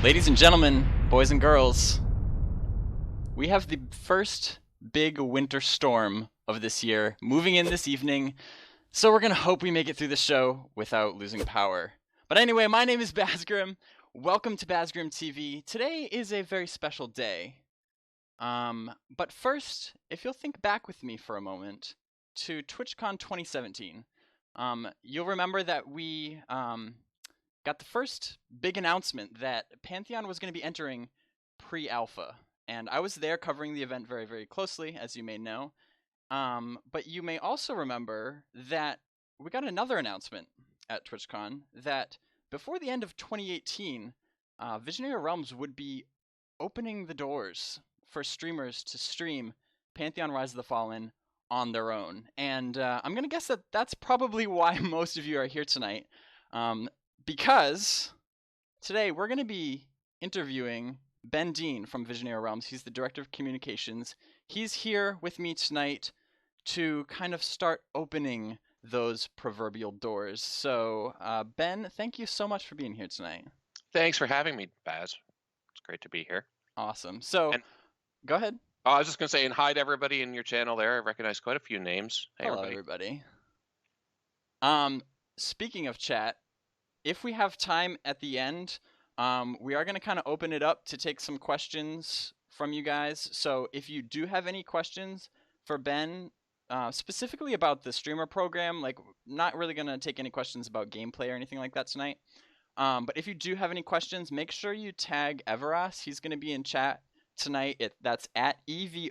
Ladies and gentlemen, boys and girls, we have the first big winter storm of this year moving in this evening, so we're going to hope we make it through the show without losing power. But anyway, my name is Bazgrim. Welcome to BazgrimTV. Today is a very special day. But first, if you'll think back with me for a moment to TwitchCon 2017, you'll remember that we got the first big announcement that Pantheon was going to be entering pre-alpha, and I was there covering the event very, very closely, as you may know. But you may also remember that we got another announcement at TwitchCon that before the end of 2018, Visionary Realms would be opening the doors for streamers to stream Pantheon Rise of the Fallen on their own. And I'm going to guess that that's probably why most of you are here tonight. Because today we're going to be interviewing Ben Dean from Visionary Realms. He's the Director of Communications. He's here with me tonight to kind of start opening those proverbial doors. So, Ben, thank you so much for being here tonight. Thanks for having me, Baz. It's great to be here. Awesome. So, And go ahead. I was just going to say, and hi to everybody in your channel there. I recognize quite a few names. Hey, Hello, everybody. Speaking of chat, if we have time at the end, we are going to kind of open it up to take some questions from you guys. So if you do have any questions for Ben, specifically about the streamer program, like not really going to take any questions about gameplay or anything like that tonight. But if you do have any questions, make sure you tag Everas. He's going to be in chat tonight. That's at EVORASX.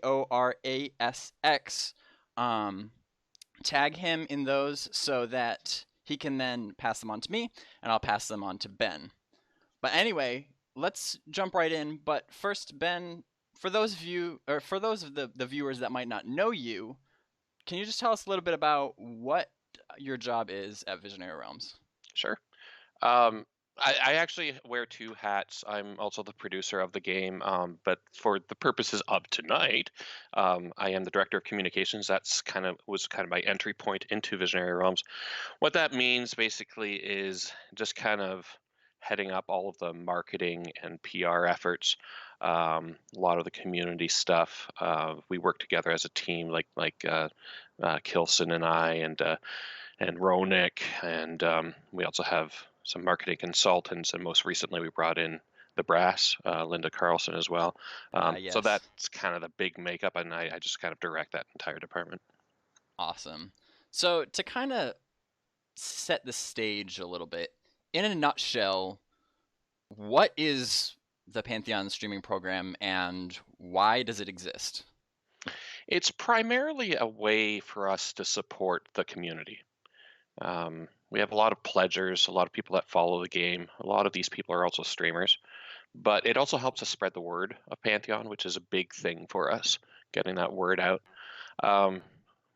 Tag him in those so that he can then pass them on to me, and I'll pass them on to Ben. But anyway, let's jump right in. But first, Ben, for those of you, or for those of the viewers that might not know you, can you just tell us a little bit about what your job is at Visionary Realms? Sure. I actually wear two hats. I'm also the producer of the game, but for the purposes of tonight, I am the Director of Communications. That's was kind of my entry point into Visionary Realms. What that means basically is just kind of heading up all of the marketing and PR efforts, a lot of the community stuff. We work together as a team, like Kilson and I, and Ronik, and we also have some marketing consultants, and most recently we brought in the brass, Linda Carlson as well. Yes. So that's kind of the big makeup, and I just kind of direct that entire department. Awesome. So to kind of set the stage a little bit, in a nutshell, what is the Pantheon streaming program and why does it exist? It's primarily a way for us to support the community. We have a lot of pledgers, a lot of people that follow the game. A lot of these people are also streamers, but it also helps us spread the word of Pantheon, which is a big thing for us, getting that word out.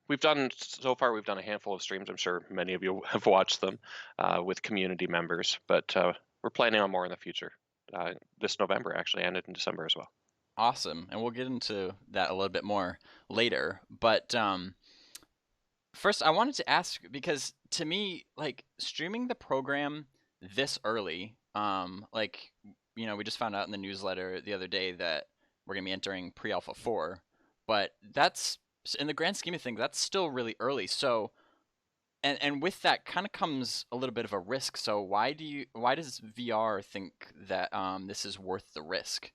We've done a handful of streams. I'm sure many of you have watched them with community members, but we're planning on more in the future. This November, actually, and in December as well. Awesome, and we'll get into that a little bit more later. But first, I wanted to ask, because to me, like, streaming the program this early, like, you know, we just found out in the newsletter the other day that we're going to be entering pre-alpha 4, but that's, in the grand scheme of things, that's still really early. So, and with that kind of comes a little bit of a risk. So why does VR think that this is worth the risk?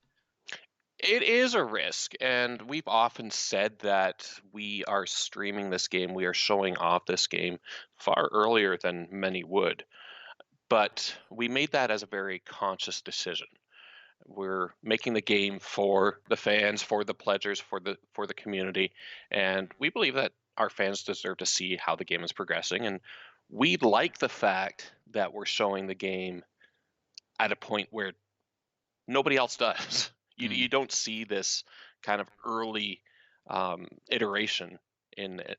It is a risk, and we've often said that we are streaming this game, we are showing off this game far earlier than many would. But we made that as a very conscious decision. We're making the game for the fans, for the pledgers, for the community, and we believe that our fans deserve to see how the game is progressing. And we like the fact that we're showing the game at a point where nobody else does. You don't see this kind of early iteration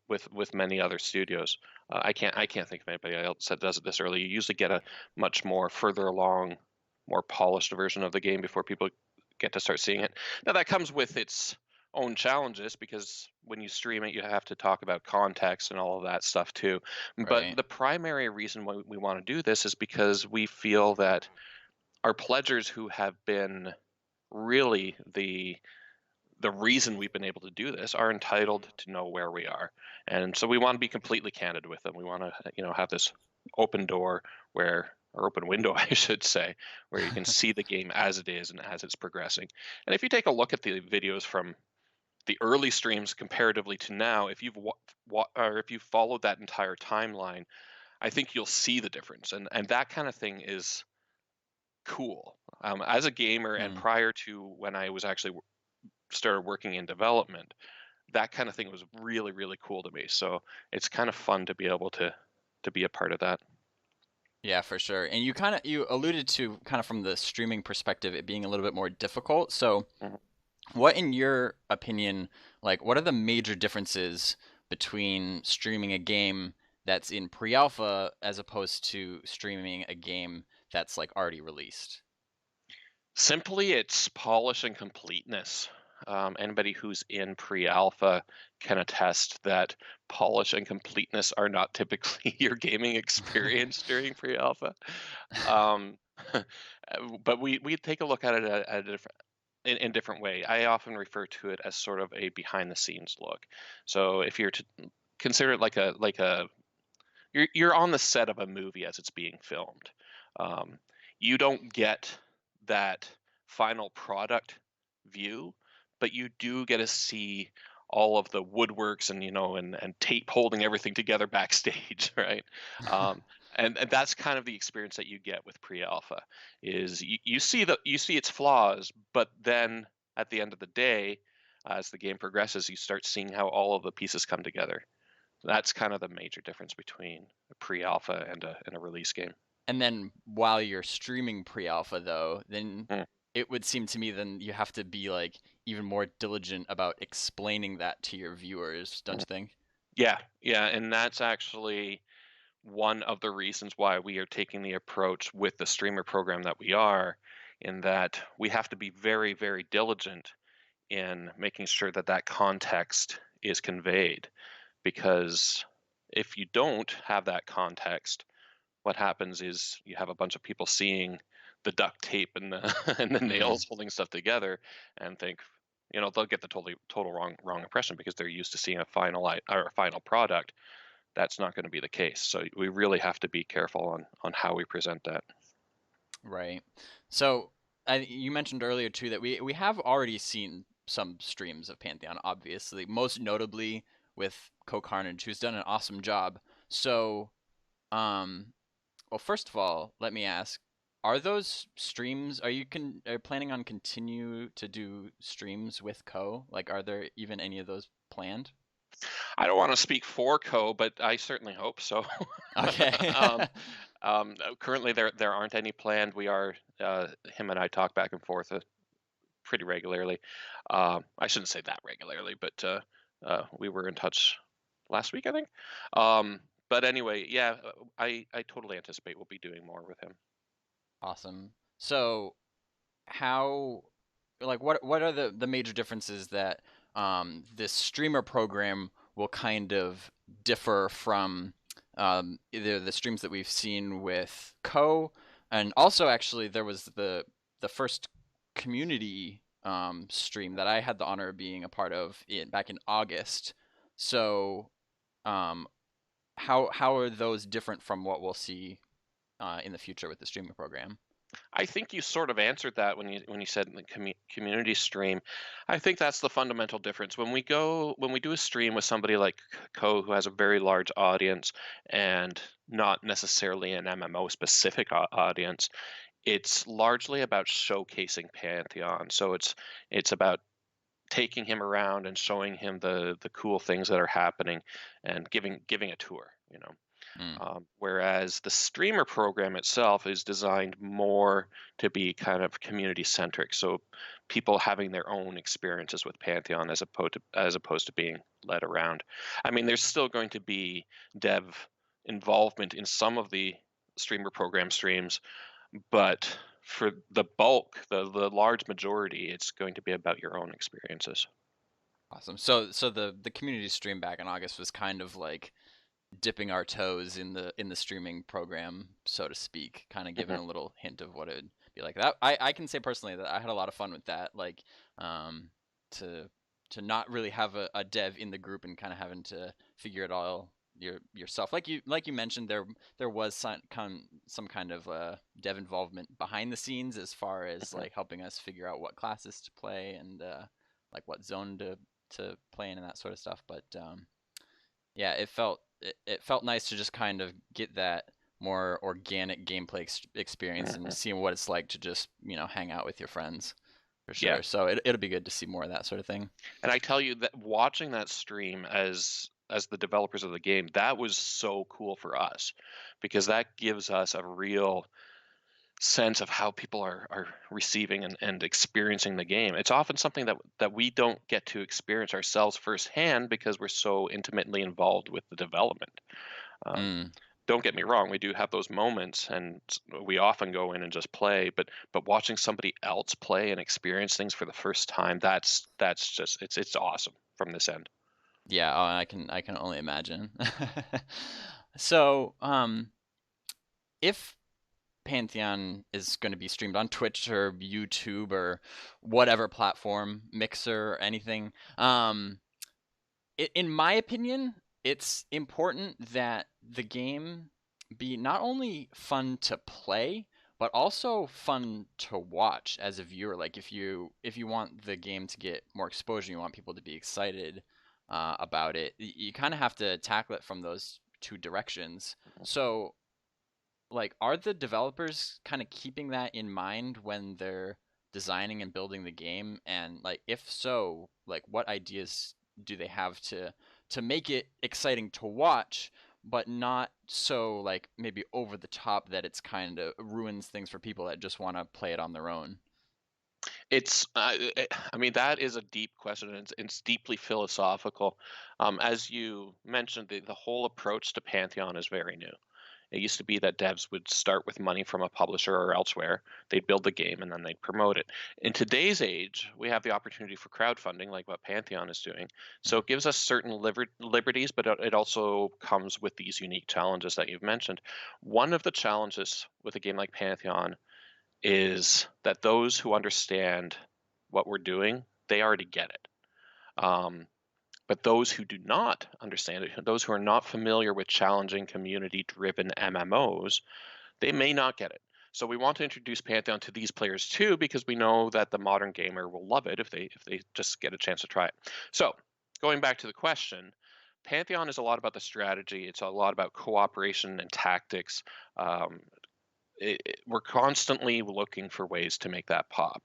with many other studios. I can't think of anybody else that does it this early. You usually get a much more further along, more polished version of the game before people get to start seeing it. Now that comes with its own challenges, because when you stream it, you have to talk about context and all of that stuff too. Right. But the primary reason why we want to do this is because we feel that our pledgers who have been really the reason we've been able to do this are entitled to know where we are. And so we want to be completely candid with them. We want to, have this open door where, or open window, I should say, where you can see the game as it is and as it's progressing. And if you take a look at the videos from the early streams comparatively to now, if you've or if you've followed that entire timeline, I think you'll see the difference. And that kind of thing is cool. As a gamer, and Hmm. prior to when I was actually started working in development, that kind of thing was really, really cool to me. So it's kind of fun to be able to be a part of that. Yeah, for sure. And you alluded to kind of from the streaming perspective it being a little bit more difficult. So Mhm. what, in your opinion, like, what are the major differences between streaming a game that's in pre-alpha as opposed to streaming a game that's like already released? Simply, it's polish and completeness. Anybody who's in pre-alpha can attest that polish and completeness are not typically your gaming experience during pre-alpha. Um, but we take a look at it at a different in different way. I often refer to it as sort of a behind the scenes look. So if you're to consider it like a you're on the set of a movie as it's being filmed. Um, you don't get that final product view, but you do get to see all of the woodworks and and tape holding everything together backstage, right? Um, and that's kind of the experience that you get with pre-alpha is you see its flaws, but then at the end of the day, as the game progresses, you start seeing how all of the pieces come together. That's kind of the major difference between a pre-alpha and a release game. And then while you're streaming pre-alpha though, then Mm. it would seem to me then you have to be like even more diligent about explaining that to your viewers, don't Mm. you think? Yeah, yeah, and that's actually one of the reasons why we are taking the approach with the streamer program that we are, in that we have to be very, very diligent in making sure that that context is conveyed. Because if you don't have that context, what happens is you have a bunch of people seeing the duct tape and the and the Mm, nails holding stuff together and think, they'll get the total wrong impression because they're used to seeing a or a final product. That's not going to be the case. So we really have to be careful on how we present that. right. So you mentioned earlier too that we have already seen some streams of Pantheon, obviously, most notably with Co Carnage, who's done an awesome job. So, um, well, first of all, let me ask: are those streams? Are you planning on continue to do streams with Co? Like, are there even any of those planned? I don't want to speak for Co, but I certainly hope so. Okay. um, Currently, there aren't any planned. We are him and I talk back and forth pretty regularly. I shouldn't say that regularly, but we were in touch last week, I think. But anyway, yeah, I totally anticipate we'll be doing more with him. Awesome. So, how, like, what are the major differences that this streamer program will kind of differ from either the streams that we've seen with Co, and also actually there was the first community stream that I had the honor of being a part of back in August. So, um, how are those different from what we'll see in the future with the streamer program? I think you sort of answered that when you said in the community stream. I think that's the fundamental difference. When we do a stream with somebody like Co, who has a very large audience and not necessarily an MMO specific audience, it's largely about showcasing Pantheon. So it's about taking him around and showing him the cool things that are happening and giving a tour. Mm, Whereas the streamer program itself is designed more to be kind of community centric, so people having their own experiences with Pantheon as opposed to being led around. I mean, there's still going to be dev involvement in some of the streamer program streams, but for the bulk, the large majority, it's going to be about your own experiences. awesome. So the community stream back in August was kind of like dipping our toes in the streaming program, so to speak, kind of giving Mhm. a little hint of what it would be like that. I can say personally that I had a lot of fun with that. Like, um, to not really have a dev in the group and kind of having to figure it all yourself. Like you mentioned, there was some kind of dev involvement behind the scenes as far as Mhm. like helping us figure out what classes to play and like what zone to play in and that sort of stuff. But yeah, it felt nice to just kind of get that more organic gameplay experience and Mhm. seeing what it's like to just hang out with your friends for Yeah. sure. So it'll be good to see more of that sort of thing. And I tell you that watching that stream as the developers of the game, that was so cool for us because that gives us a real sense of how people are receiving and experiencing the game. It's often something that we don't get to experience ourselves firsthand because we're so intimately involved with the development. Um, Mm. don't get me wrong, we do have those moments, and we often go in and just play. But watching somebody else play and experience things for the first time, that's just it's awesome from this end. Yeah, oh, I can only imagine. So, if Pantheon is going to be streamed on Twitch or YouTube or whatever platform, Mixer or anything, in my opinion, it's important that the game be not only fun to play, but also fun to watch as a viewer. Like if you want the game to get more exposure, you want people to be excited about it. You kind of have to tackle it from those two directions. So, like, are the developers kind of keeping that in mind when they're designing and building the game? And like, if so, like, what ideas do they have to make it exciting to watch, but not so like maybe over the top that it's kind of ruins things for people that just want to play it on their own? I mean, that is a deep question, and it's deeply philosophical. As you mentioned, the whole approach to Pantheon is very new. It used to be that devs would start with money from a publisher or elsewhere. They'd build the game and then they'd promote it. In today's age, we have the opportunity for crowdfunding, like what Pantheon is doing. So it gives us certain liberties, but it also comes with these unique challenges that you've mentioned. One of the challenges with a game like Pantheon is that those who understand what we're doing, they already get it. Um, but those who do not understand it, those who are not familiar with challenging community-driven MMOs, they may not get it. So we want to introduce Pantheon to these players too, because we know that the modern gamer will love it if they just get a chance to try it. So going back to the question, Pantheon is a lot about the strategy. It's a lot about cooperation and tactics. Um, we're constantly looking for ways to make that pop.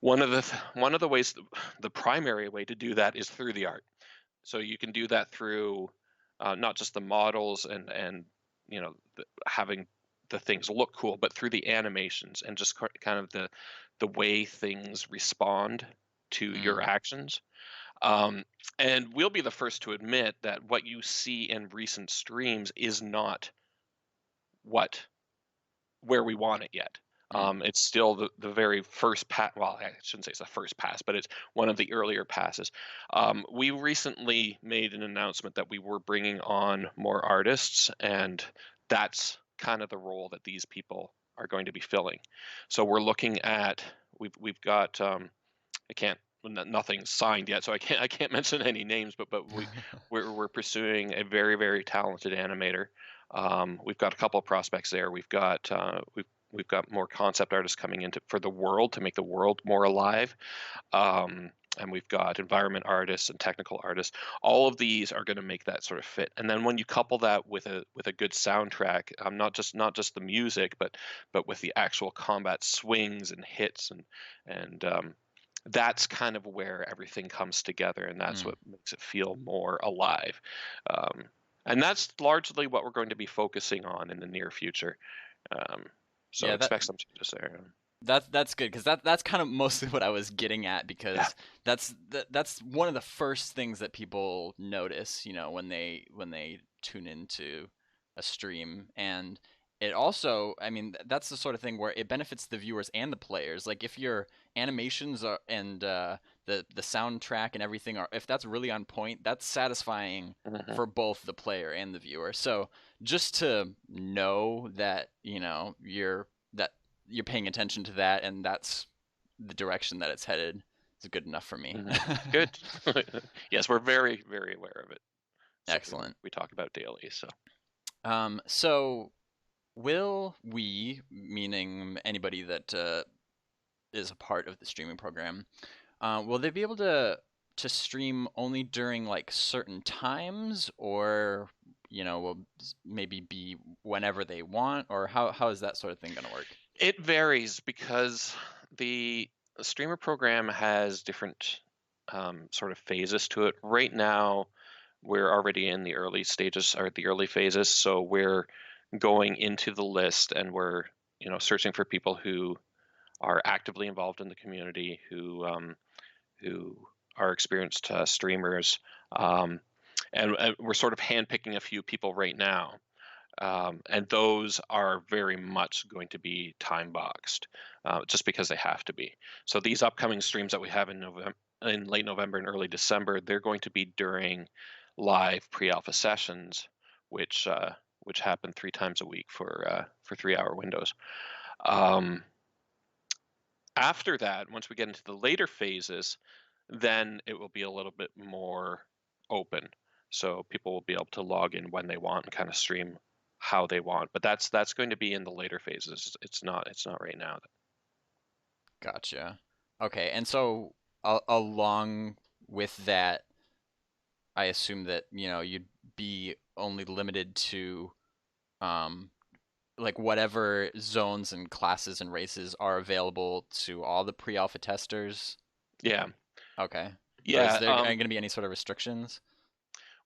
One of the ways, the primary way to do that is through the art. So you can do that through not just the models and having the things look cool, but through the animations and just kind of the way things respond to your Mm, actions. Um, and we'll be the first to admit that what you see in recent streams is not what where we want it yet. mm, It's still the very first pass. Well, I shouldn't say it's the first pass, but it's one of the earlier passes. We recently made an announcement that we were bringing on more artists, and that's kind of the role that these people are going to be filling. So we're looking at we've got I can't nothing's signed yet, so I can't mention any names, but we're pursuing a very talented animator. We've got a couple of prospects there. We've got more concept artists coming into for the world to make the world more alive. And we've got environment artists and technical artists. All of these are going to make that sort of fit. And then when you couple that with a good soundtrack, not just the music, but with the actual combat swings and hits and that's kind of where everything comes together, and that's mm. what makes it feel more alive. Um, and that's largely what we're going to be focusing on in the near future. Um, so Yeah, expect some changes there. that's good because that's kind of mostly what I was getting at Yeah. because that's one of the first things that people notice, when they tune into a stream. And it also, I mean, that's the sort of thing where it benefits the viewers and the players. Like if your animations are and the soundtrack and everything are, if that's really on point, that's satisfying Hmm. for both the player and the viewer. So just to know that, you're that you're paying attention to that, and that's the direction that it's headed, is good enough for me. Good. Yes, we're very, very aware of it. Something Excellent. we talk about daily. So So will we, meaning anybody that is a part of the streaming program, will they be able to stream only during like certain times, or will maybe be whenever they want, or how is that sort of thing going to work? it varies because the streamer program has different sort of phases to it. Right now, we're already in the early stages or the early phases, so we're going into the list and we're searching for people who are actively involved in the community, who are experienced streamers, and we're sort of handpicking a few people right now. And those are very much going to be time boxed, just because they have to be. So these upcoming streams that we have in late November and early December, they're going to be during live pre-alpha sessions, which happen 3 times a week for 3-hour windows. After that, once we get into the later phases, then it will be a little bit more open. So people will be able to log in when they want and kind of stream how they want. But that's going to be in the later phases. It's not right now. Gotcha. Okay, and so along with that, I assume that you'd be only limited to um, like whatever zones and classes and races are available to all the pre-alpha testers. Yeah. Okay. Or is Yeah. there going to be any sort of restrictions?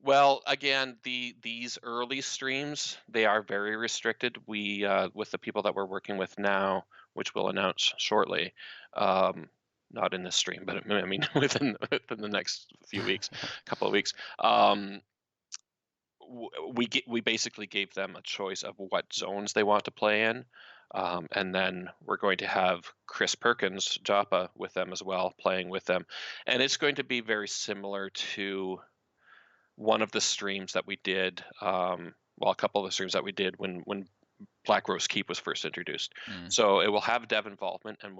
Well, again, these early streams, they are very restricted. We with the people that we're working with now, which we'll announce shortly, not in this stream, but I mean within the next few weeks, couple of weeks. We basically gave them a choice of what zones they want to play in, and then we're going to have Chris Perkins, Joppa, with them as well, playing with them, and it's going to be very similar to one of the streams that we did. Well, a couple of the streams that we did when Black Rose Keep was first introduced. Mm. So it will have dev involvement, and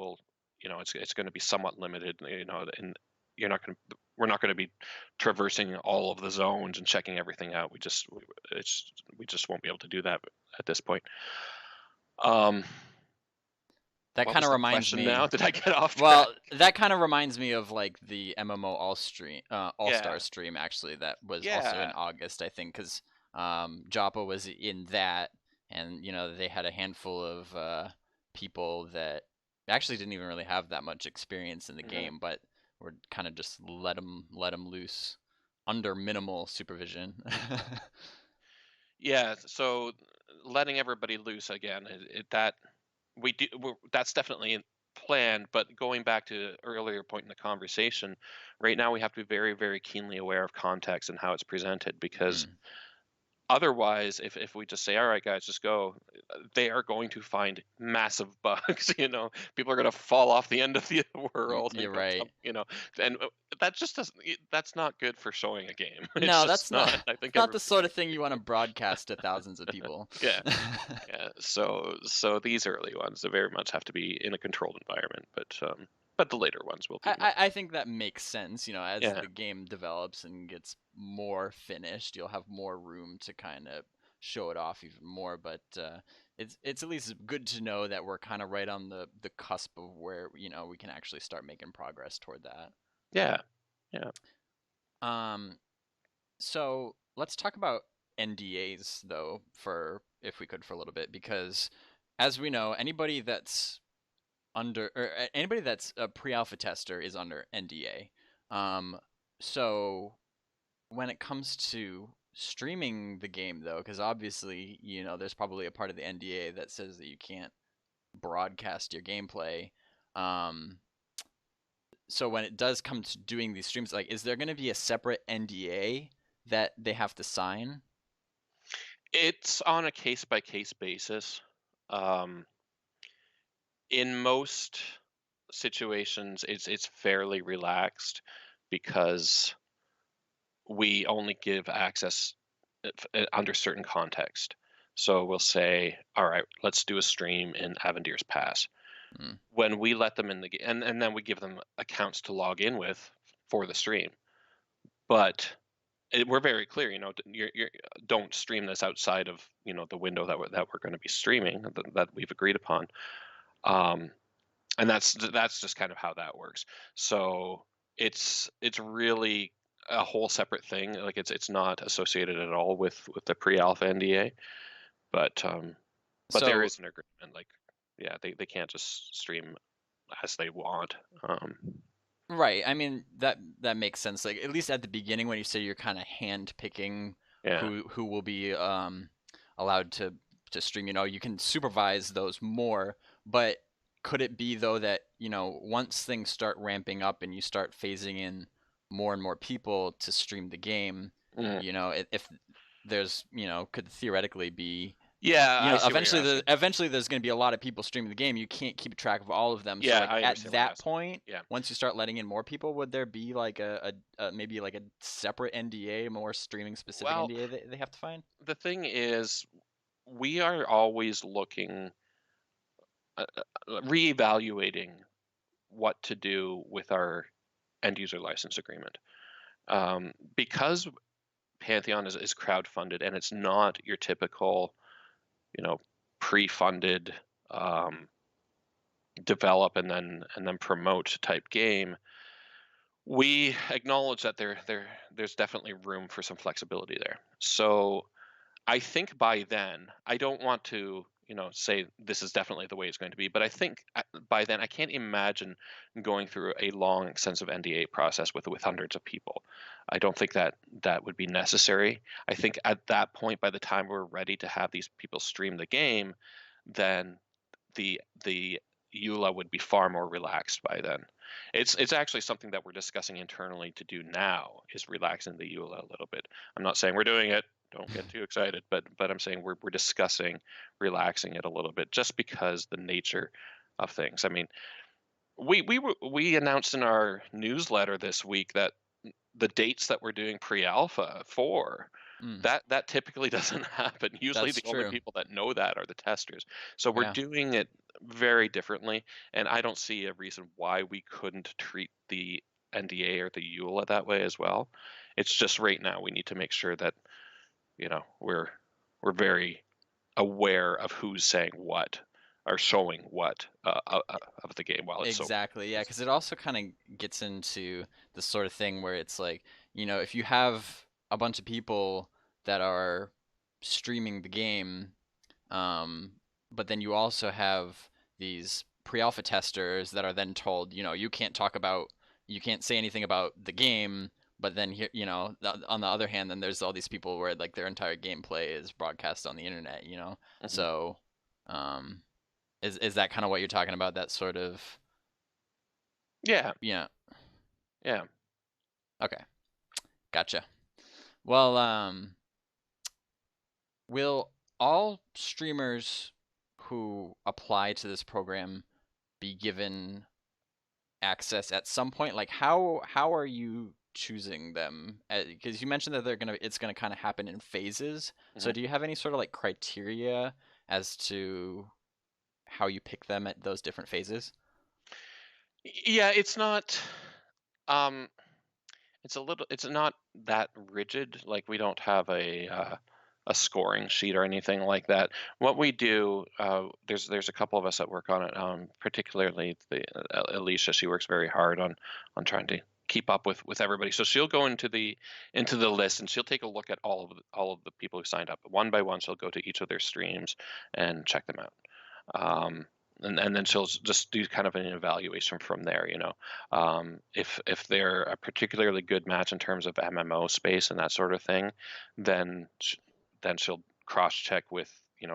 it's going to be somewhat limited. And we're not going to be traversing all of the zones and checking everything out. We just won't be able to do that at this point. That What kind was of the reminds question me. now? Did I get off track? Well, that kind of reminds me of like the MMO All Yeah, Star stream actually that was also in yeah. August, I think, because Joppa was in that, and they had a handful of people that actually didn't even really have that much experience in the Mhm. game, but were kind of just let them loose under minimal supervision. Yeah, so letting everybody loose again, that that's definitely planned. But going back to earlier point in the conversation, right now we have to be very, very keenly aware of context and how it's presented, because Mm, otherwise, if we just say, all right, guys, just go, they are going to find massive bugs. People are going to fall off the end of the world and you're go right. and that just doesn't, that's not good for showing a game. It's No, just that's not. not. I think It's not the everybody sort can of thing you agree. want to broadcast to thousands of people. Yeah. Yeah, so these early ones, they very much have to be in a controlled environment, but the later ones will be I, more. I I think that makes sense. As Yeah, the game develops and gets more finished, you'll have more room to kind of show it off even more. But it's at least good to know that we're kind of right on the cusp of where we can actually start making progress toward that. yeah, yeah. Um, so let's talk about NDAs though, for if we could for a little bit, because as we know, anybody that's a pre-alpha tester is under NDA. Um, so when it comes to streaming the game, though, because obviously there's probably a part of the NDA that says that you can't broadcast your gameplay. Um, so when it does come to doing these streams, like, is there going to be a separate NDA that they have to sign? It's on a case by case basis. Um, in most situations, it's fairly relaxed because we only give access under certain context. So we'll say, all right, let's do a stream in Avendir's Pass. Mm. When we let them in the game, and then we give them accounts to log in with for the stream. But we're very clear, you're don't stream this outside of the window that we're going to be streaming that we've agreed upon. Um, and that's just kind of how that works. So it's really a whole separate thing. Like it's not associated at all with the pre-alpha NDA, but there So is an agreement. Like, yeah, they can't just stream as they want. right, I mean that makes sense. Like at least at the beginning when you say you're kind of hand picking Yeah. who will be allowed to stream, you can supervise those more, but could it be though that, once things start ramping up and you start phasing in more and more people to stream the game, Mm. if there's, could theoretically be, Yeah, I see what you're asking. eventually there's going to be a lot of people streaming the game. You can't keep track of all of them. So Yeah, like I at understand what you're that asking. point, Yeah. once you start letting in more people, would there be like a maybe like a separate NDA, more streaming specific Well, NDA that they have to find? the thing is, we are always looking, reevaluating what to do with our end user license agreement. Because Pantheon is crowdfunded and it's not your typical, you know, pre-funded, um, develop and then promote type game. We acknowledge that there's definitely room for some flexibility there. So I think by then, I don't want to, say this is definitely the way it's going to be, but I think by then I can't imagine going through a long, extensive NDA process with hundreds of people. I don't think that would be necessary. I think at that point, by the time we're ready to have these people stream the game, then the EULA would be far more relaxed by then. It's actually something that we're discussing internally to do now, is relaxing the EULA a little bit. I'm not saying we're doing it. Don't get too excited, but I'm saying we're discussing relaxing it a little bit, just because the nature of things. I mean, we announced in our newsletter this week that the dates that we're doing pre-alpha for, Mm, that typically doesn't happen. Usually that's the only true. people that know that are the testers. So we're Yeah. doing it very differently, and I don't see a reason why we couldn't treat the NDA or the EULA that way as well. It's just right now we need to make sure that we're very aware of who's saying what or showing what, of the game while it's so. Exactly. Yeah, because it also kind of gets into the sort of thing where it's like, if you have a bunch of people that are streaming the game, um, but then you also have these pre-alpha testers that are then told, you can't say anything about the game, but then here, on the other hand, then there's all these people where like their entire gameplay is broadcast on the internet. Mhm. So, um, is that kind of what you're talking about? That sort of, Yeah, yeah. yeah. Okay, gotcha. Well, will all streamers who apply to this program be given access at some point? Like, how are you choosing them? Because you mentioned that it's gonna kind of happen in phases. So Mhm. do you have any sort of like criteria as to how you pick them at those different phases? Yeah, it's not. Um, it's not that rigid. Like, we don't have a scoring sheet or anything like that. What we do, there's a couple of us that work on it. Particularly Alicia. She works very hard on trying to keep up with everybody. So she'll go into the list, and she'll take a look at all of the people who signed up one by one. She'll go to each of their streams and check them out. Um, and then she'll just do kind of an evaluation from there. If they're a particularly good match in terms of MMO space and that sort of thing, then then she'll cross check with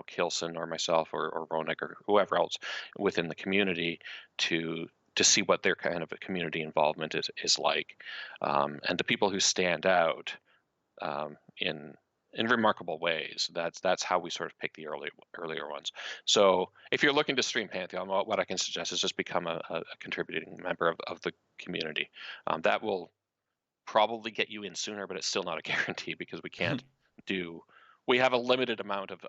Kilson or myself or Ronik or whoever else within the community to see what their kind of a community involvement is like. And the people who stand out, in remarkable ways. That's how we sort of pick the earlier ones. So if you're looking to stream Pantheon, what I can suggest is just become a contributing member of the community. That will probably get you in sooner, but it's still not a guarantee, because we can't do we have a limited amount of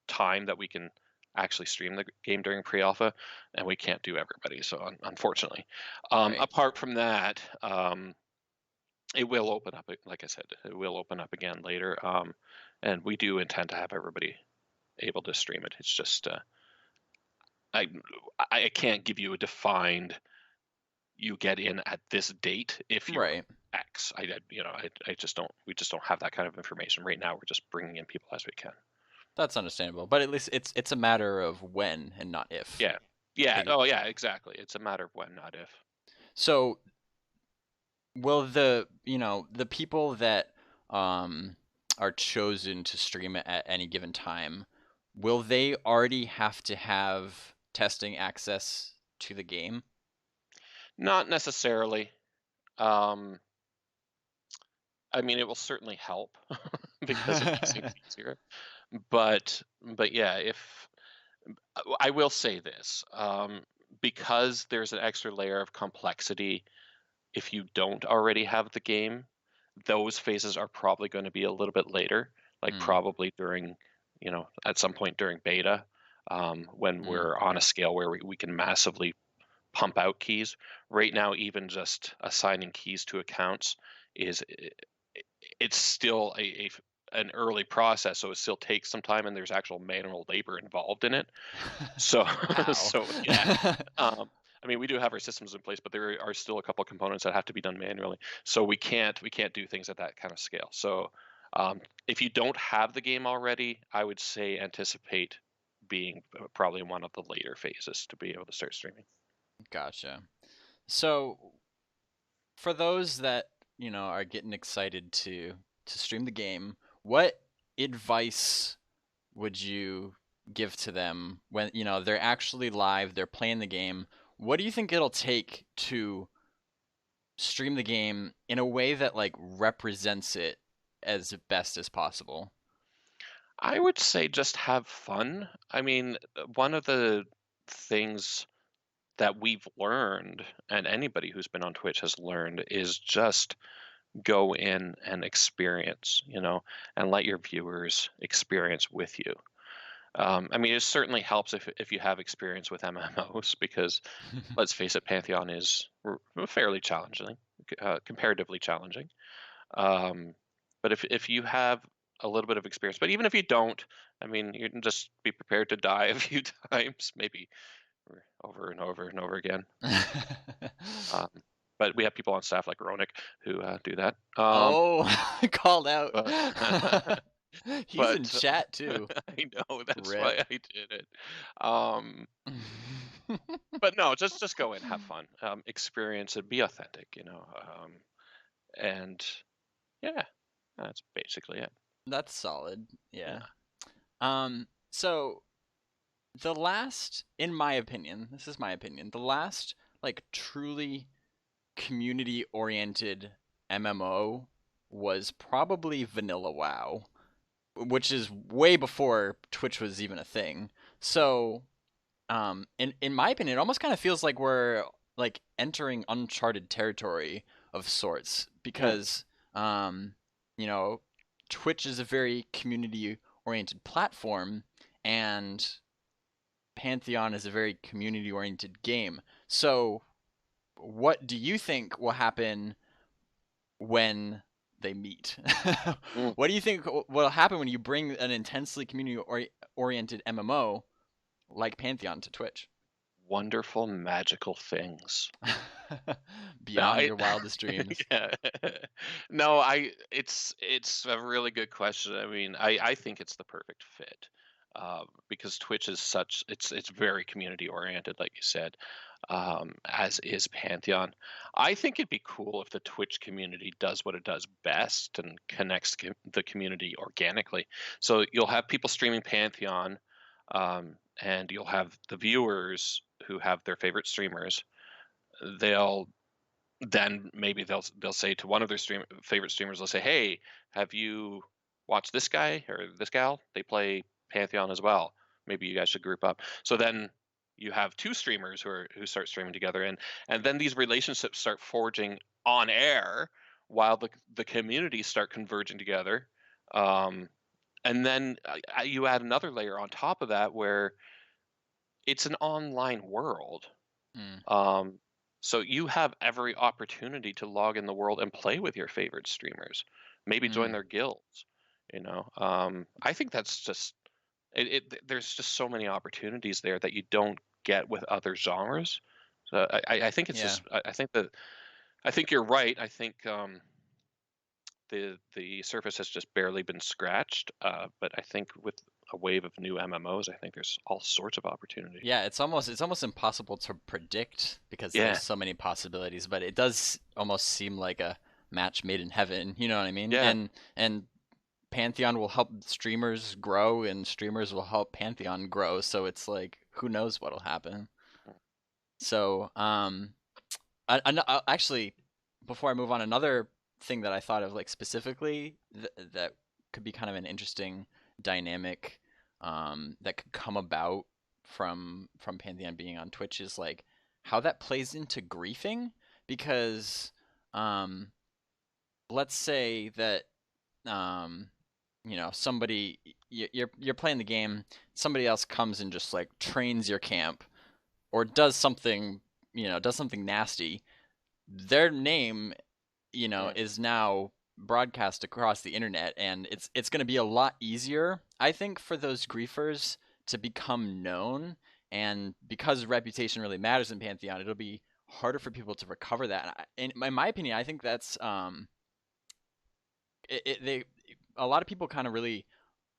time that we can actually stream the game during pre-alpha, and we can't do everybody. So unfortunately, Right. apart from that, it will open up. Like I said, it will open up again later, and we do intend to have everybody able to stream it. It's just I I can't give you a defined you get in at this date if you're Right. X. I just don't. We just don't have that kind of information right now. We're just bringing in people as we can. That's understandable. But at least it's a matter of when and not if. Yeah. Yeah. Like, Oh, yeah. Exactly. It's a matter of when, not if. so will the people that um are chosen to stream it at any given time, will they already have to have testing access to the game? Not necessarily. Um, I mean, it will certainly help because it makes things easier. But yeah, if I will say this, because there's an extra layer of complexity if you don't already have the game, those phases are probably going to be a little bit later, like Mm, probably during, at some point during beta, when mm. we're on a scale where we can massively pump out keys. Right now, even just assigning keys to accounts is it's still an early process, so it still takes some time, and there's actual manual labor involved in it. So, Wow. so yeah. I mean, we do have our systems in place, but there are still a couple components that have to be done manually. So we can't do things at that kind of scale. So, if you don't have the game already, I would say anticipate being probably one of the later phases to be able to start streaming. Gotcha. So for those that are getting excited to stream the game, what advice would you give to them when they're actually live, they're playing the game? What do you think it'll take to stream the game in a way that like represents it as best as possible? I would say just have fun. I mean, one of the things that we've learned, and anybody who's been on Twitch has learned, is just go in and experience, and let your viewers experience with you. I mean, it certainly helps if you have experience with MMOs because let's face it, Pantheon is fairly challenging, comparatively challenging. Um, but if you have a little bit of experience, but even if you don't, I mean, you can just be prepared to die a few times, maybe over and over and over again. Um, but we have people on staff like Ronik who do that. Oh, called out. But He's in but chat too. I know that's Rip. why I did it. Um, but no, just go in, have fun, experience it, be authentic, and yeah, that's basically it. That's solid. Yeah. Yeah. So the last, in my opinion, this is my opinion, the last like truly community oriented MMO was probably Vanilla WoW, which is way before Twitch was even a thing. So, in my opinion, it almost kind of feels like we're like entering uncharted territory of sorts Mm. because, you know, Twitch is a very community oriented platform, and Pantheon is a very community oriented game. So, what do you think will happen when they meet? Mm. What do you think will happen when you bring an intensely community oriented MMO like Pantheon to Twitch? Wonderful, magical things. No, Beyond your wildest dreams. yeah. No, it's a really good question. I mean, I think it's the perfect fit. Because Twitch is it's very community oriented, like you said, as is Pantheon. I think it'd be cool if the Twitch community does what it does best and connects the community organically. So you'll have people streaming Pantheon, and you'll have the viewers who have their favorite streamers. They'll then maybe they'll say to one of their favorite streamers, they'll say, "Hey, have you watched this guy or this gal? They play Pantheon as well. Maybe you guys should group up." So then you have two streamers who start streaming together, and then these relationships start forging on air while the communities start converging together. Um, and then you add another layer on top of that where it's an online world. Mm, Um, so you have every opportunity to log in the world and play with your favorite streamers, maybe join mm, their guilds. I think that's just there's just so many opportunities there that you don't get with other genres. So I think it's yeah. just I think you're right. I think the surface has just barely been scratched. But I think with a wave of new MMOs, I think there's all sorts of opportunity. Yeah, it's almost impossible to predict because there's Yeah, so many possibilities, but it does almost seem like a match made in heaven, you know what I mean? yeah. And Pantheon will help streamers grow and streamers will help Pantheon grow, so it's like who knows what'll happen. So, actually, before I move on, another thing that I thought of, like specifically, that could be kind of an interesting dynamic, that could come about from Pantheon being on Twitch is like how that plays into griefing, because, um, let's say that, um, somebody, you're playing the game, somebody else comes and just like trains your camp or does something nasty. Their name, Mm. is now broadcast across the internet, and it's going to be a lot easier, I think, for those griefers to become known. And because reputation really matters in Pantheon, it'll be harder for people to recover that. And in my opinion, I think that's they a lot of people kind of really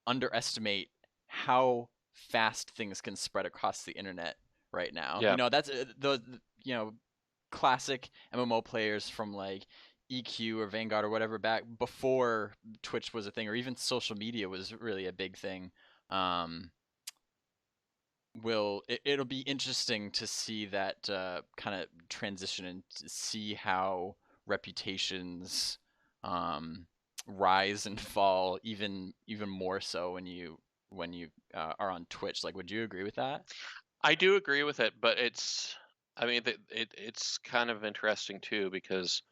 underestimate how fast things can spread across the internet right now. Yeah. That's classic MMO players from like EQ or Vanguard or whatever back before Twitch was a thing, or even social media was really a big thing. Um, it'll be interesting to see that kind of transition and to see how reputations um, rise and fall even more so when you are on Twitch. Like, would you agree with that? I do agree with it, but I mean, it's kind of interesting too because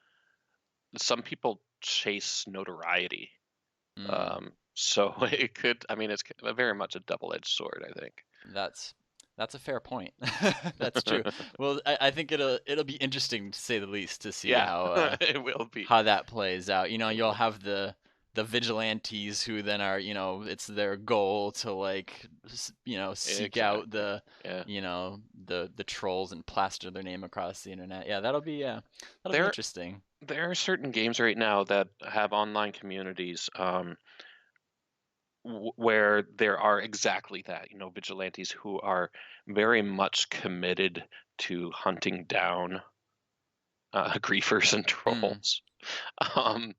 some people chase notoriety. Mm. So I mean, it's very much a double-edged sword, I think. That's a fair point. That's true. Well, I think it'll be interesting to say the least to see Yeah, how it will be. how that plays out. It You'll will be. have the vigilantes who then are, it's their goal to like seek out Exactly. the Yeah. you know the trolls and plaster their name across the internet. Yeah, that'll be There interesting. there are certain games right now that have online communities where there are exactly that, vigilantes who are very much committed to hunting down griefers and Mm. trolls. Um,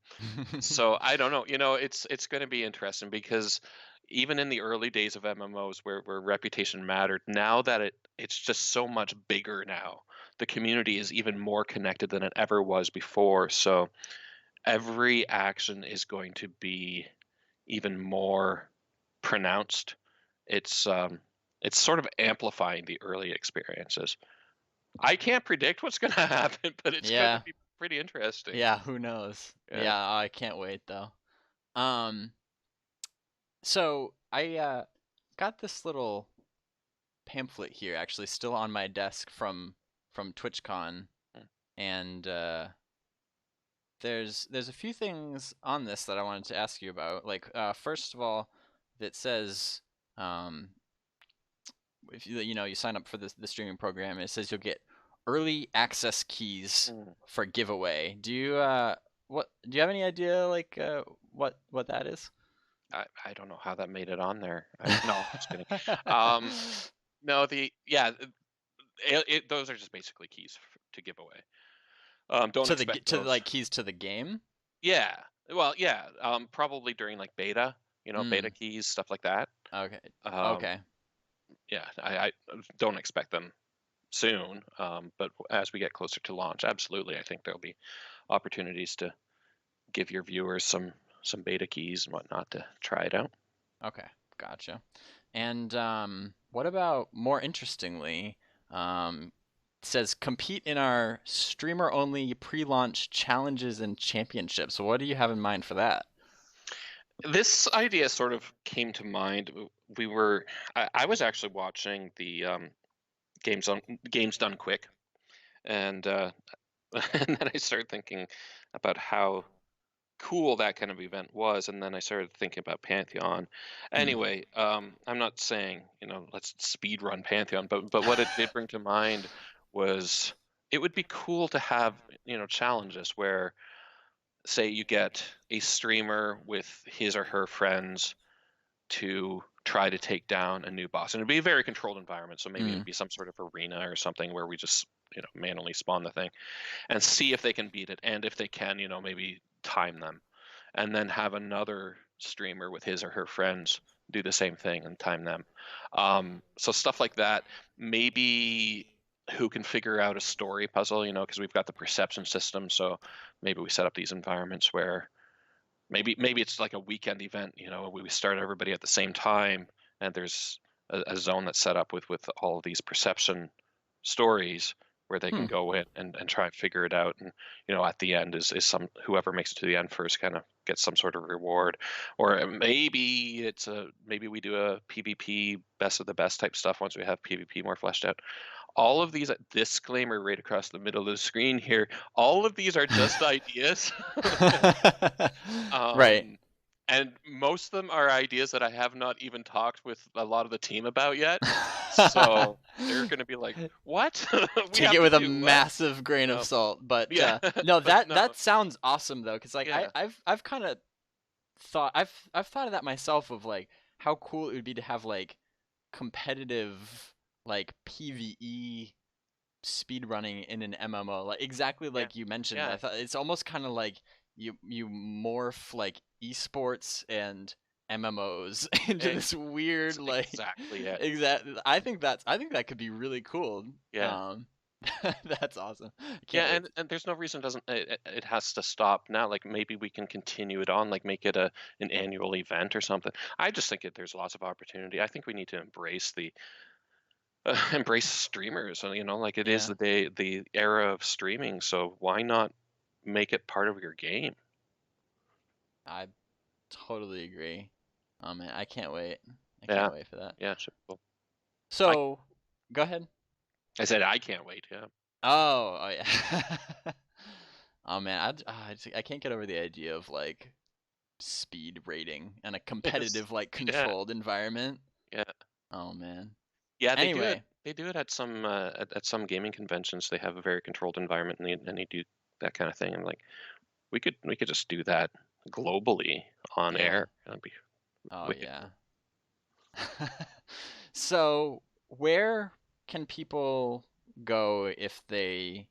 so I don't know. It's going to be interesting because even in the early days of MMOs where reputation mattered, now that it's just so much bigger now, the community is even more connected than it ever was before. So every action is going to be even more pronounced. It's um, it's sort of amplifying the early experiences. I can't predict what's going to happen, but it's going to Yeah, be pretty interesting. yeah. Who knows? Yeah. Yeah, I can't wait though. Um, so I got this little pamphlet here, actually, still on my desk from TwitchCon, Mm. and there's a few things on this that I wanted to ask you about. Like, first of all, that says, um, if you sign up for the streaming program, it says you'll get early access keys Mm. for giveaway. Do you have any idea, like, what that is? I don't know how that made it on there. No, just kidding. Um, no, those are just basically keys to give away. Don't expect To those. like keys to the game? Yeah. Well, yeah. Probably during like beta, beta Mm, keys, stuff like that. okay. Um, Okay. yeah, I don't expect them soon. But as we get closer to launch, absolutely, I think there'll be opportunities to give your viewers some beta keys and whatnot to try it out. Okay, gotcha. And what about, more interestingly, it says compete in our streamer-only pre-launch challenges and championships. So what do you have in mind for that? This idea sort of came to mind. We were, I was actually watching the Games Done Quick, and and then I started thinking about how cool that kind of event was, and then I started thinking about Pantheon. Hmm. Anyway, I'm not saying, let's speed run Pantheon, but what it did bring to mind was it would be cool to have, challenges where, say, you get a streamer with his or her friends to try to take down a new boss. And it'd be a very controlled environment, so maybe Mm. it'd be some sort of arena or something where we just, manually spawn the thing and see if they can beat it, and if they can, maybe time them, and then have another streamer with his or her friends do the same thing and time them. So stuff like that. Maybe who can figure out a story puzzle, because we've got the perception system. So maybe we set up these environments where maybe it's like a weekend event. We start everybody at the same time, and there's a zone that's set up with all of these perception stories where they can Hmm. go in and try and figure it out. And at the end is some whoever makes it to the end first kind of gets some sort of reward. Or maybe we do a PvP best of the best type stuff once we have PvP more fleshed out. All of these, disclaimer right across the middle of the screen here, all of these are just ideas. Right. um and most of them are ideas that I have not even talked with a lot of the team about yet. So they're going to be like, "What? We Take have it to with a do what?" massive grain of No, salt, but yeah, no, but that no, that sounds awesome though, because like yeah, I've kind of thought I've thought of that myself of like how cool it would be to have like competitive like PvE speed running in an MMO, like exactly yeah, like you mentioned. yeah. I thought it's almost kind of like you morph like esports and MMOs into Ex- this weird That's like exactly it. exact. I think that could be really cool. Yeah. Um, that's awesome. I Yeah, can't wait. and there's no reason it has to stop now. Like maybe we can continue it on, like make it an annual event or something. I just think there's lots of opportunity. I think we need to embrace the embrace streamers, and like it is Yeah, the era of streaming, so why not make it part of your game? I totally agree. Oh man, I can't wait. I Yeah, can't wait for that. yeah, should be cool. I So, go ahead. I said I can't wait. Yeah, Oh yeah. Oh man, I can't get over the idea of like speed rating and a yes, competitive like yeah, controlled environment. yeah, Oh man. yeah. They do it. Anyway, They do it at some at some gaming conventions. They have a very controlled environment, and they do that kind of thing. And like we could just do that globally on yeah. air. That'd be Oh wicked yeah. cool. So, where can people go if they,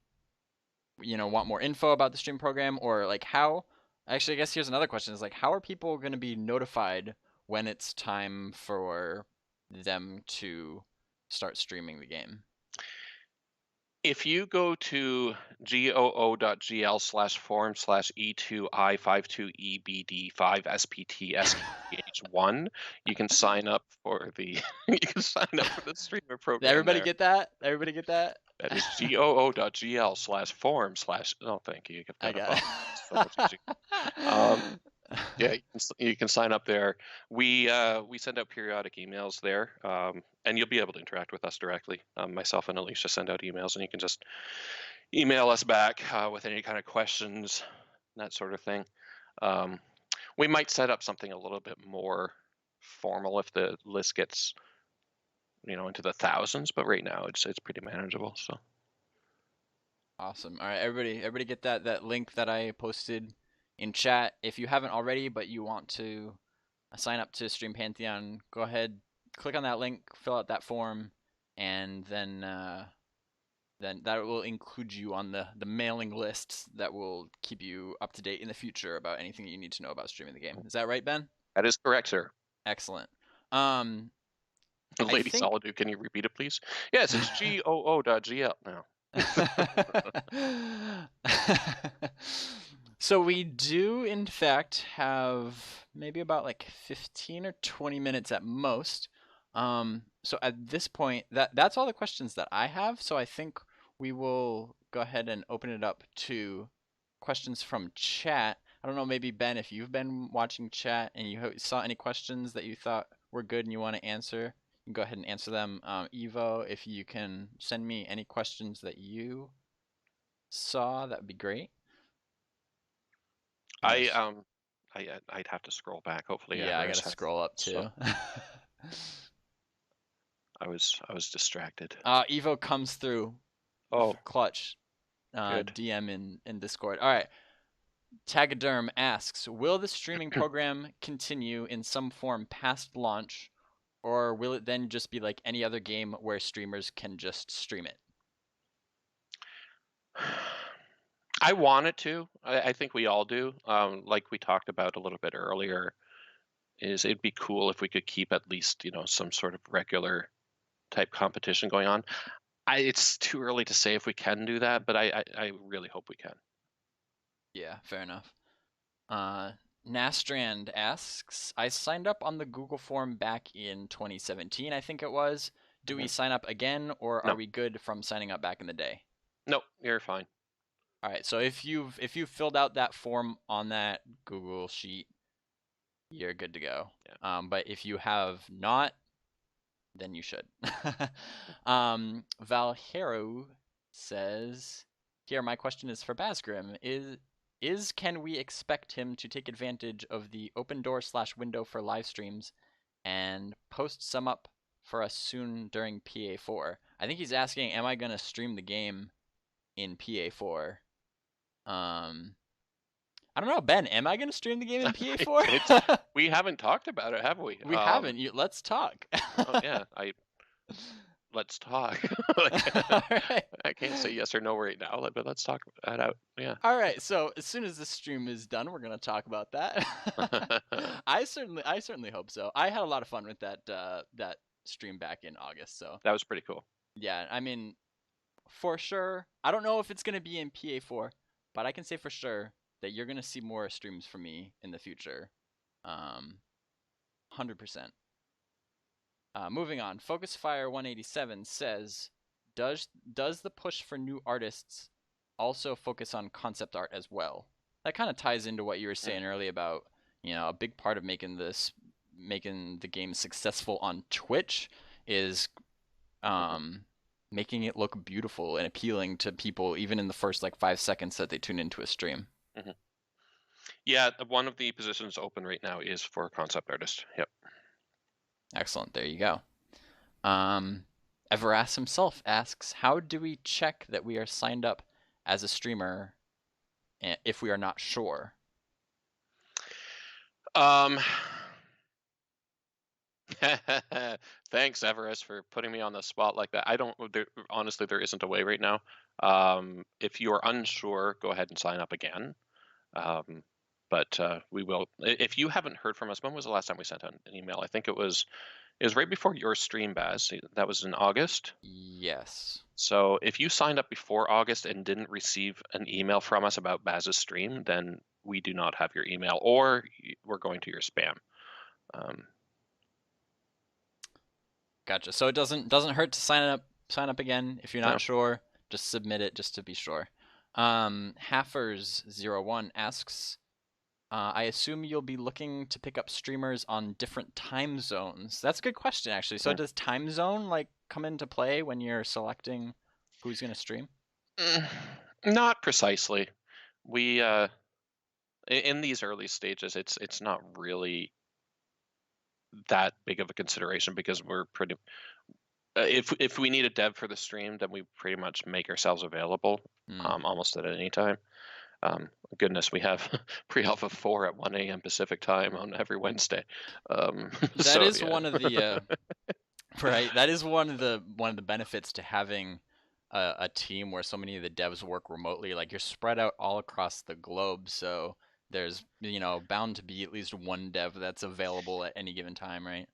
want more info about the stream program, or like how actually I guess here's another question is like how are people going to be notified when it's time for them to start streaming the game? If you go to goo.gl/form/E2I52EBD5SPTSKH1, you can sign up for the you can sign up for the streamer Did program everybody there. get that? Everybody get that? That is goo.gl/form/ oh, thank you. I've I got a got phone. It's so much easier. Um, it. yeah, you can sign up there. We send out periodic emails there, and you'll be able to interact with us directly. Myself and Alicia send out emails, and you can just email us back with any kind of questions, that sort of thing. Um, we might set up something a little bit more formal if the list gets into the thousands, but right now it's pretty manageable. So Awesome. All right, everybody get that link that I posted in chat. If you haven't already, but you want to sign up to Stream Pantheon, go ahead, click on that link, fill out that form, and then that will include you on the mailing lists that will keep you up to date in the future about anything you need to know about streaming the game. Is that right, Ben? that is correct, sir. Excellent. Um, I Lady think Solitude, can you repeat it, please? Yes, it's goo.gl now. So we do in fact have maybe about like 15 or 20 minutes at most. So at this point that's all the questions that I have. So I think we will go ahead and open it up to questions from chat. I don't know, maybe Ben, if you've been watching chat and you saw any questions that you thought were good and you want to answer, you can go ahead and answer them. Evo, if you can send me any questions that you saw, that would be great. I'd have to scroll back. Hopefully, Yeah, I Everest gotta has. scroll up So too. I was distracted. Evo comes through Oh, clutch. good. DM in Discord. All right. Tagaderm asks, will the streaming program continue in some form past launch, or will it then just be like any other game where streamers can just stream it? I want it to. I think we all do. Like we talked about a little bit earlier, is it'd be cool if we could keep at least, some sort of regular type competition going on. It's too early to say if we can do that, but I really hope we can. Yeah, fair enough. Nastrand asks, I signed up on the Google form back in 2017, I think it was. Do we sign up again, or are No, we good from signing up back in the day? no, you're fine. All right, so if you've filled out that form on that Google sheet, you're good to go. Yeah. But if you have not, then you should. Valhero says, here my question is for Bazgrim. Can we expect him to take advantage of the open door / window for live streams and post some up for us soon during PA4? I think he's asking, am I going to stream the game in PA4? I don't know, Ben. Am I going to stream the game in PA4? We haven't talked about it, have we? We haven't. Let's talk. Oh, yeah, let's talk. All right. I can't say yes or no right now, but let's talk that out. Yeah. All right. So as soon as the stream is done, we're gonna talk about that. I certainly hope so. I had a lot of fun with that stream back in August. So That was pretty cool. yeah, I mean, for sure. I don't know if it's gonna be in PA4, but I can say for sure that you're gonna see more streams from me in the future. 100%. Moving on, Focusfire187 says, does the push for new artists also focus on concept art as well? That kind of ties into what you were saying earlier about, a big part of making the game successful on Twitch is making it look beautiful and appealing to people, even in the first 5 seconds that they tune into a stream. Mm-hmm. Yeah, one of the positions open right now is for concept artist. Yep. Excellent. There you go. Everast himself asks, how do we check that we are signed up as a streamer if we are not sure? Thanks, Everest, for putting me on the spot like that. Honestly, there isn't a way right now. If you are unsure, go ahead and sign up again. But we will. If you haven't heard from us, when was the last time we sent an email? I think it was right before your stream, Baz. That was in August. Yes. So if you signed up before August and didn't receive an email from us about Baz's stream, then we do not have your email, or we're going to your spam. Gotcha. So it doesn't hurt to sign up again if you're not sure. Just submit it just to be sure. Haffers01 asks, I assume you'll be looking to pick up streamers on different time zones. That's a good question, actually. So does time zone come into play when you're selecting who's going to stream? Not precisely. We in these early stages, it's not really that big of a consideration because we're pretty. If we need a dev for the stream, then we pretty much make ourselves available almost at any time. Goodness, we have pre-alpha 4 at 1 a.m. Pacific time on every Wednesday. That is one of the right. That is one of the benefits to having a team where so many of the devs work remotely. You're spread out all across the globe, so there's bound to be at least one dev that's available at any given time, right?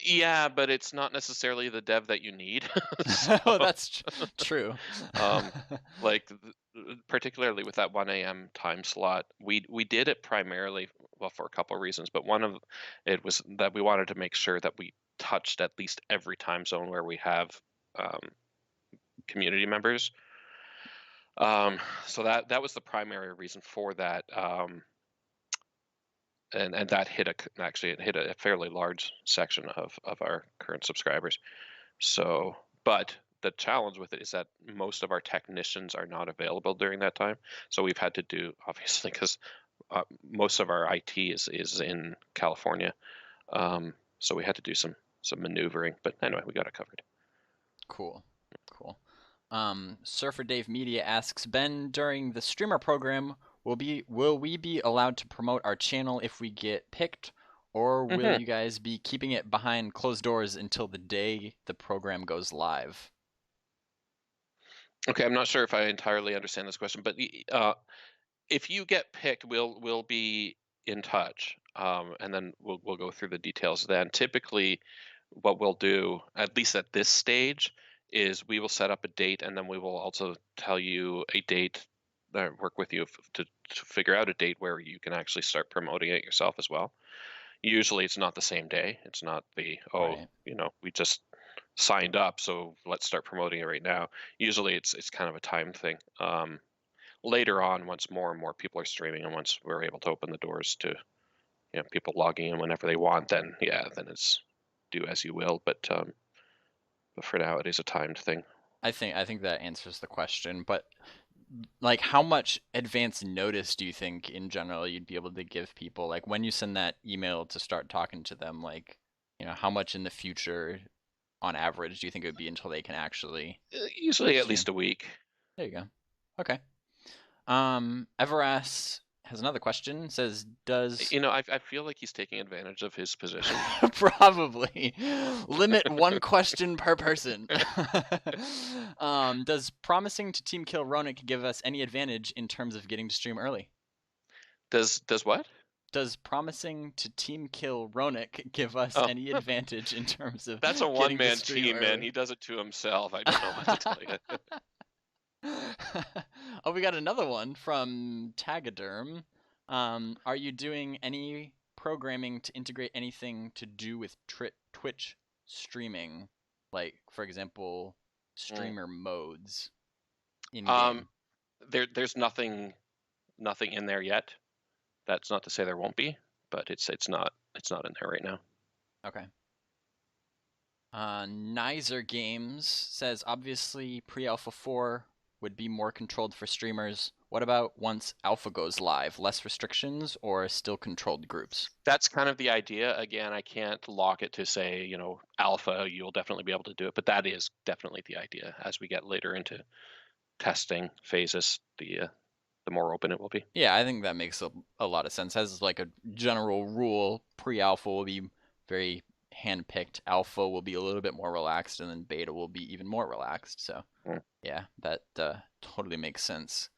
Yeah, but it's not necessarily the dev that you need. Oh, that's true. Particularly with that 1 a.m. time slot, we did it primarily, well, for a couple of reasons, but one of it was that we wanted to make sure that we touched at least every time zone where we have community members. So that was the primary reason for that. and that actually it hit a fairly large section of our current subscribers. So, but the challenge with it is that most of our technicians are not available during that time. So we've had to do, obviously, because most of our IT is in California. So we had to do some maneuvering. But anyway, we got it covered. Cool. Cool. Surfer Dave Media asks, Ben, during the streamer program, will we be allowed to promote our channel if we get picked, or will Hmm. you guys be keeping it behind closed doors until the day the program goes live? Okay, I'm not sure if I entirely understand this question, but if you get picked, we'll be in touch, and then we'll go through the details. Then typically, what we'll do, at least at this stage, is we will set up a date, and then we will also tell you a date, work with you to figure out a date where you can actually start promoting it yourself as well. Usually, it's not the same day. It's not the, oh, Right. we just signed up, so let's start promoting it right now. Usually, it's kind of a time thing. Later on, once more and more people are streaming, and once we're able to open the doors to people logging in whenever they want, then yeah, then it's do as you will. But for now, it is a timed thing. I think that answers the question, but like how much advance notice do you think in general you'd be able to give people? Like when you send that email to start talking to them, like, how much in the future on average do you think it would be until they can actually Usually, at stream? least a week. There you go. Okay. Everas has another question. Says, does I feel like he's taking advantage of his position. probably limit one question per person? Does promising to team kill Ronik give us any advantage in terms of getting to stream early? Does what? Does promising to team kill Ronik give us Oh, any advantage in terms of that's a one getting to man stream team, man. early? He does it to himself. I don't know what to tell you. Oh, we got another one from Tagaderm. Are you doing any programming to integrate anything to do with Twitch streaming? Like, for example, Mm. streamer modes in Um, game? there's nothing in there yet. That's not to say there won't be, but it's not in there right now. Okay. Nizer Games says, obviously pre-alpha 4 would be more controlled for streamers. What about once alpha goes live? Less restrictions or still controlled groups? That's kind of the idea. Again, I can't lock it to say, alpha, you'll definitely be able to do it, but that is definitely the idea. As we get later into testing phases, the more open it will be. Yeah, I think that makes a lot of sense. As like a general rule, pre-alpha will be very hand-picked. Alpha will be a little bit more relaxed, and then beta will be even more relaxed. So Mm. yeah, that totally makes sense.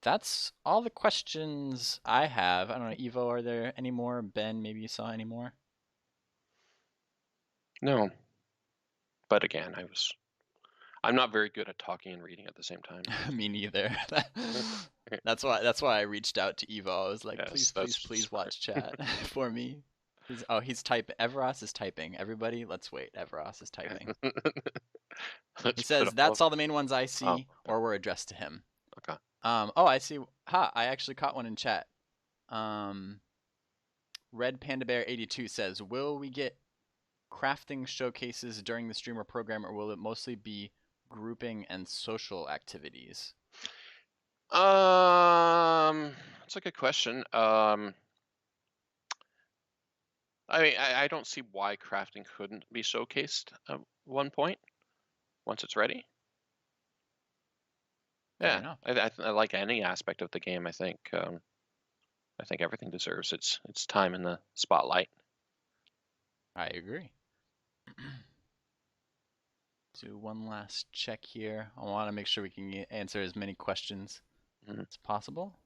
That's all the questions I have. I don't know, Evo, are there any more? Ben, maybe you saw any more? No, but again, I'm not very good at talking and reading at the same time. Me neither. That's why I reached out to Evo. I was like, please, Yes, please, that's please smart. watch chat for me. He's typing. Everos is typing. Everybody, let's wait. Everos is typing. He Let's put says, all of that's all the main ones I oh, see, or were addressed to him. okay. Oh, I see. Ha, I actually caught one in chat. Um, Red Panda Bear 82 says, will we get crafting showcases during the streamer program, or will it mostly be grouping and social activities? That's a good question. I mean, I don't see why crafting couldn't be showcased at one point once it's ready. Fair Yeah, enough. I like any aspect of the game. I think everything deserves its time in the spotlight. I agree. Do one last check here. I want to make sure we can answer as many questions Mhm. as possible.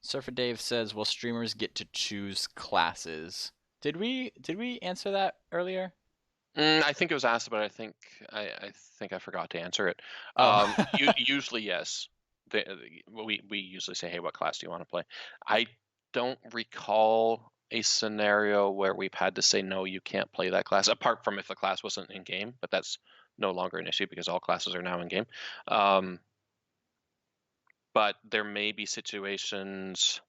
Surfer Dave says, "Will streamers get to choose classes?" Did we answer that earlier? I think it was asked, but I think I forgot to answer it. Oh, Usually, yes. We usually say, "Hey, what class do you want to play?" I don't recall a scenario where we've had to say, "No, you can't play that class," apart from if the class wasn't in game, but that's no longer an issue because all classes are now in game. Um, but there may be situations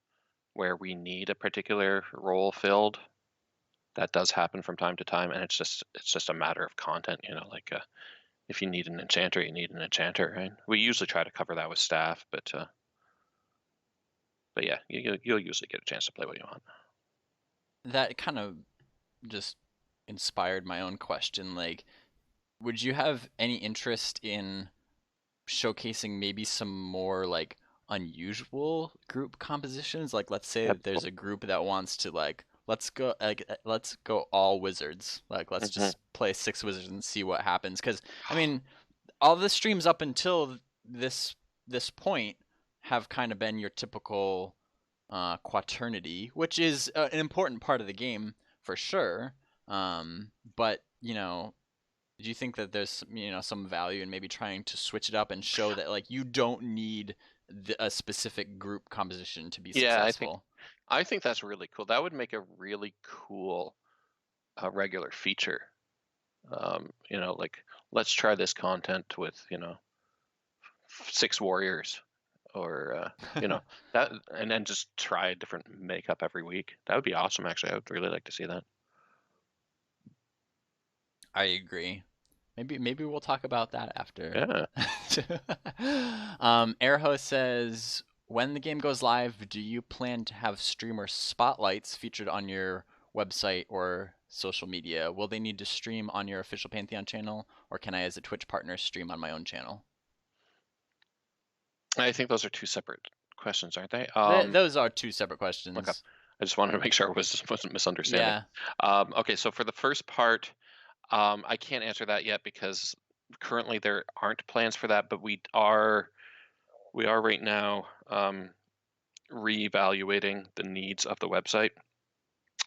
where we need a particular role filled. That does happen from time to time, and it's just a matter of content, like if you need an enchanter, you need an enchanter, right? We usually try to cover that with staff, but yeah, you'll usually get a chance to play what you want. That kind of just inspired my own question. Like, would you have any interest in showcasing maybe some more like unusual group compositions? Like, let's say that there's a group that wants to let's go all wizards. Like, let's just play 6 wizards and see what happens. Because I mean, all the streams up until this point have kind of been your typical quaternity, which is an important part of the game for sure. But do you think that there's some value in maybe trying to switch it up and show that like you don't need a specific group composition to be successful? I think that's really cool. That would make a really cool regular feature. Like let's try this content with 6 warriors, or that, and then just try a different makeup every week. That would be awesome. Actually, I would really like to see that. I agree. Maybe we'll talk about that after. Yeah. Airho says, when the game goes live, do you plan to have streamer spotlights featured on your website or social media? Will they need to stream on your official Pantheon channel, or can I, as a Twitch partner, stream on my own channel? I think those are 2 separate questions, aren't they? Those are 2 separate questions. Okay. I just wanted to make sure I wasn't misunderstanding. Yeah. Okay, so for the first part, I can't answer that yet because currently there aren't plans for that, but we are right now reevaluating the needs of the website,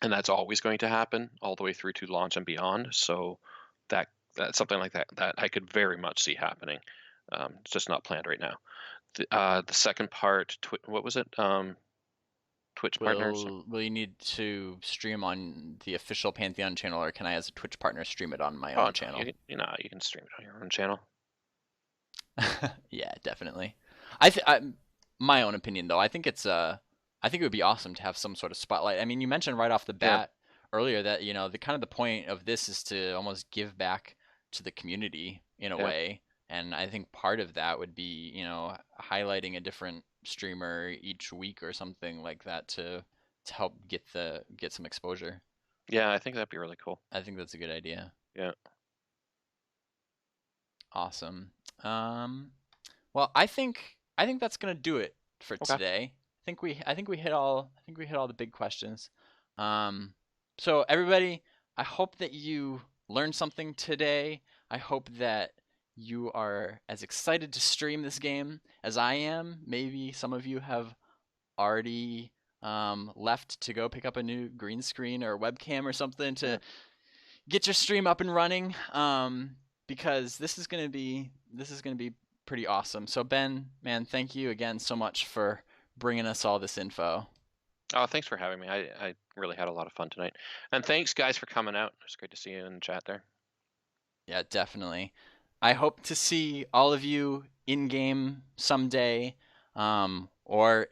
and that's always going to happen all the way through to launch and beyond. So that's something like that I could very much see happening. It's just not planned right now. The second part, what was it? Twitch partners. Will you need to stream on the official Pantheon channel, or can I, as a Twitch partner, stream it on my own channel? You can stream it on your own channel. Yeah, definitely. My own opinion though, I think it would be awesome to have some sort of spotlight. I mean, you mentioned right off the bat earlier that the point of this is to almost give back to the community in a way, and I think part of that would be highlighting a different streamer each week or something like that to help get some exposure. Yeah, I think that'd be really cool. I think that's a good idea. Yeah. Awesome. Well, I think that's gonna do it for today. I think we hit all the big questions. So everybody, I hope that you learned something today. I hope that you are as excited to stream this game as I am. Maybe some of you have already left to go pick up a new green screen or webcam or something to get your stream up and running, because this is gonna be pretty awesome. So Ben, man, thank you again so much for bringing us all this info. Oh, thanks for having me. I really had a lot of fun tonight, and thanks guys for coming out. It's great to see you in the chat there. Yeah, definitely. I hope to see all of you in game someday, or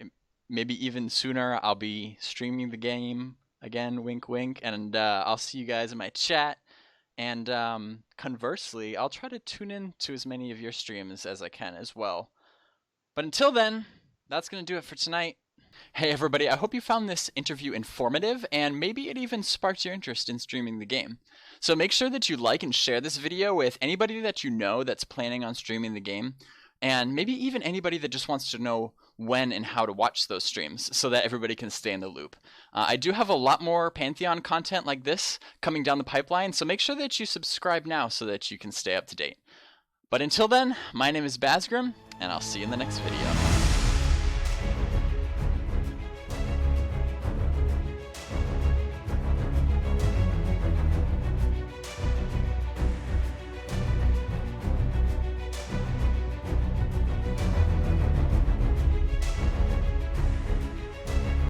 maybe even sooner. I'll be streaming the game again, wink wink, and I'll see you guys in my chat. And conversely, I'll try to tune in to as many of your streams as I can as well. But until then, that's going to do it for tonight. Hey everybody, I hope you found this interview informative, and maybe it even sparked your interest in streaming the game. So make sure that you like and share this video with anybody that you know that's planning on streaming the game, and maybe even anybody that just wants to know when and how to watch those streams so that everybody can stay in the loop. I do have a lot more Pantheon content like this coming down the pipeline, so make sure that you subscribe now so that you can stay up to date. But until then, my name is Bazgrim, and I'll see you in the next video.